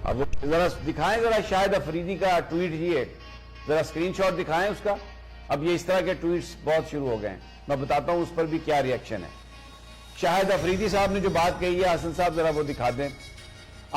اب ذرا دکھائیں ذرا شاہد افریدی کا ٹویٹ ہی ہے، ذرا اسکرین شاٹ دکھائیں اس کا. اب یہ اس طرح کے ٹویٹس بہت شروع ہو گئے ہیں، میں بتاتا ہوں اس پر بھی کیا ریئیکشن ہے. شاہد افریدی صاحب نے جو بات کہی ہے، حسن صاحب ذرا وہ دکھا دیں.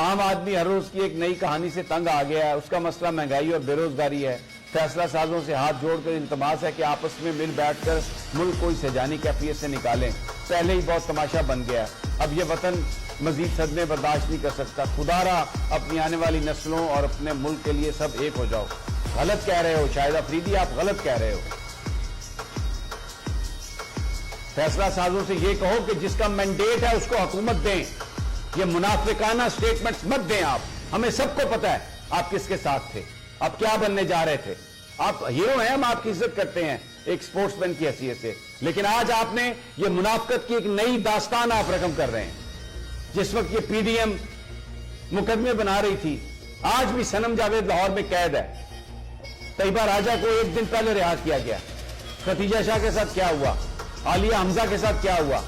عام آدمی ہر روز کی ایک نئی کہانی سے تنگ آ گیا ہے، اس کا مسئلہ مہنگائی اور بے روزگاری ہے. فیصلہ سازوں سے ہاتھ جوڑ کر التماس ہے کہ آپس میں مل بیٹھ کر ملک کو اس ہیجانی کیفیت سے نکالیں. پہلے ہی بہت تماشا بن گیا ہے، اب یہ وطن مزید صدمے برداشت نہیں کر سکتا. خدا را اپنی آنے والی نسلوں اور اپنے ملک کے لیے سب ایک ہو جاؤ. غلط کہہ رہے ہو شاہد افریدی، آپ غلط کہہ رہے ہو. فیصلہ سازوں سے یہ کہو کہ جس کا مینڈیٹ ہے اس کو حکومت دیں. یہ منافقانہ سٹیٹمنٹس مت دیں. آپ ہمیں سب کو پتا ہے آپ کس کے ساتھ تھے، آپ کیا بننے جا رہے تھے. آپ ہیرو ہیں، ہم آپ کی عزت کرتے ہیں ایک سپورٹس مین کی حیثیت سے، لیکن آج آپ نے یہ منافقت کی ایک نئی داستان آپ رقم کر رہے ہیں. جس وقت یہ پی ڈی ایم مقدمے بنا رہی تھی، آج بھی صنم جاوید لاہور میں قید ہے. طیبہ راجہ کو ایک دن پہلے رہا کیا گیا. ختیجہ شاہ کے ساتھ کیا ہوا، عالیہ حمزہ کے ساتھ کیا ہوا.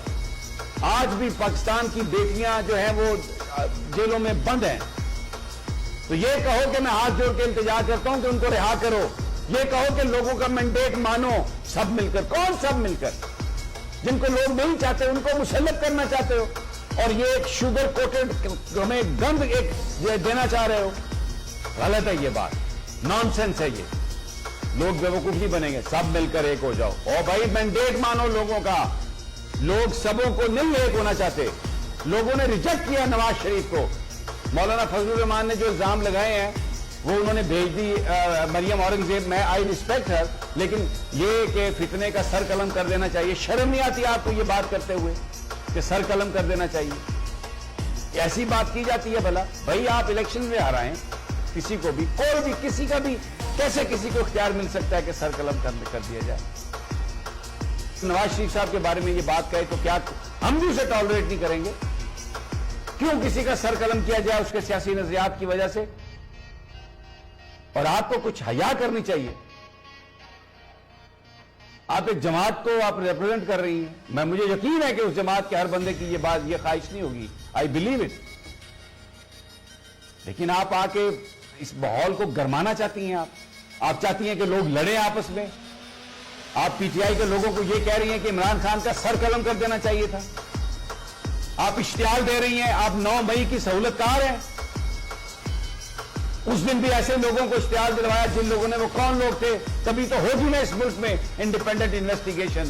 آج بھی پاکستان کی بیٹیاں جو ہیں وہ جیلوں میں بند ہیں. تو یہ کہو کہ میں ہاتھ جوڑ کے التجا کرتا ہوں کہ ان کو رہا کرو. یہ کہو کہ لوگوں کا مینڈیٹ مانو سب مل کر. کون سب مل کر؟ جن کو لوگ نہیں چاہتے ان کو مسلط کرنا چاہتے ہو، اور یہ ایک شوگر کوٹڈ ہمیں گند ایک دینا چاہ رہے ہو. غلط ہے یہ بات، نان سینس ہے یہ. لوگ بیوقوف نہیں بنیں گے، سب مل کر ایک ہو جاؤ. اور بھائی مینڈیٹ مانو لوگوں کا. لوگ سبوں کو نہیں ایک ہونا چاہتے. لوگوں نے ریجیکٹ کیا نواز شریف کو. مولانا فضل الرحمان نے جو الزام لگائے ہیں وہ انہوں نے بھیج دی مریم اورنگزیب. میں آئی ریسپیکٹ ہر، لیکن یہ کہ فتنے کا سر قلم کر دینا چاہیے. شرم نہیں آتی آپ کو یہ بات کرتے ہوئے کہ سر قلم کر دینا چاہیے؟ ایسی بات کی جاتی ہے بھلا؟ بھائی آپ الیکشن میں ہرائیں کسی کو بھی، کوئی بھی کسی کا بھی، کیسے کسی کو اختیار مل سکتا ہے کہ سر قلم کر دیا جائے؟ نواز شریف صاحب کے بارے میں یہ بات کہے تو کیا ہم بھی اسے ٹالریٹ نہیں کریں گے؟ کیوں کسی کا سر قلم کیا جائے اس کے سیاسی نظریات کی وجہ سے؟ اور آپ کو کچھ حیا کرنی چاہیے. آپ ایک جماعت کو آپ ریپرزینٹ کر رہی ہیں. مجھے یقین ہے کہ اس جماعت کے ہر بندے کی یہ خواہش نہیں ہوگی. I believe it. لیکن آپ آ کے اس ماحول کو گرمانا چاہتی ہیں. آپ چاہتی ہیں کہ لوگ لڑیں آپس میں. آپ پی ٹی آئی کے لوگوں کو یہ کہہ رہی ہیں کہ عمران خان کا سر قلم کر دینا چاہیے تھا. آپ اشتعال دے رہی ہیں. آپ 9 مئی کی سہولت کار ہیں. اس دن بھی ایسے لوگوں کو اشتعال دلوایا جن لوگوں نے، وہ کون لوگ تھے؟ کبھی تو ہوگی نا اس ملک میں انڈیپینڈنٹ انویسٹیگیشن،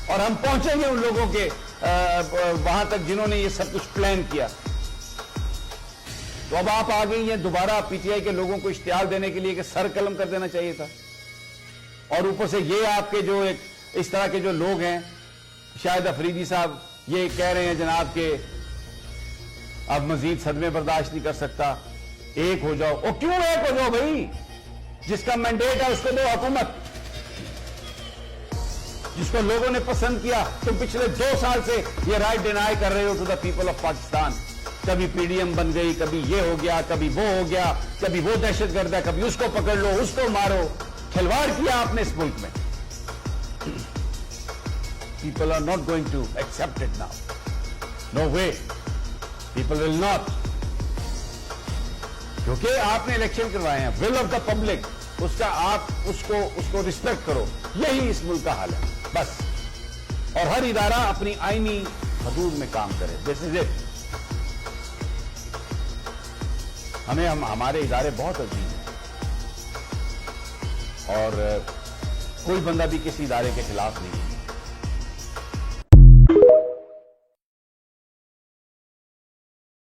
اور ہم پہنچیں گے ان لوگوں کے وہاں تک جنہوں نے یہ سب کچھ پلان کیا. تو اب آپ آ گئی ہیں دوبارہ پی ٹی آئی کے لوگوں کو اشتعال دینے کے لیے کہ سر قلم کر دینا چاہیے تھا. اور اوپر سے یہ آپ کے جو ایک اس طرح کے جو لوگ ہیں، شاہد افریدی صاحب یہ کہہ رہے ہیں جناب کہ اب مزید صدمے برداشت نہیں کر سکتا، ایک ہو جاؤ. اور کیوں ایک ہو جاؤ بھائی؟ جس کا مینڈیٹ ہے اس کو دو حکومت. جس کو لوگوں نے پسند کیا. تم پچھلے 2 سال سے یہ رائٹ ڈینائی کر رہے ہو to the people of Pakistan. کبھی پی ڈی ایم بن گئی، کبھی یہ ہو گیا، کبھی وہ ہو گیا، کبھی وہ دہشت گرد ہے، کبھی اس کو پکڑ لو، اس کو مارو. کھلواڑ کیا آپ نے اس ملک میں. People are not going to accept it now. No way, people will not. کیونکہ آپ نے الیکشن کروائے ہیں، ول آف دا پبلک، اس کا آپ اس کو رسپیکٹ کرو. یہی اس ملک کا حال ہے بس. اور ہر ادارہ اپنی آئینی حدود میں کام کرے. دس از اٹ. ہمارے ادارے بہت عظیم ہیں، اور کوئی بندہ بھی کسی ادارے کے خلاف نہیں ہے.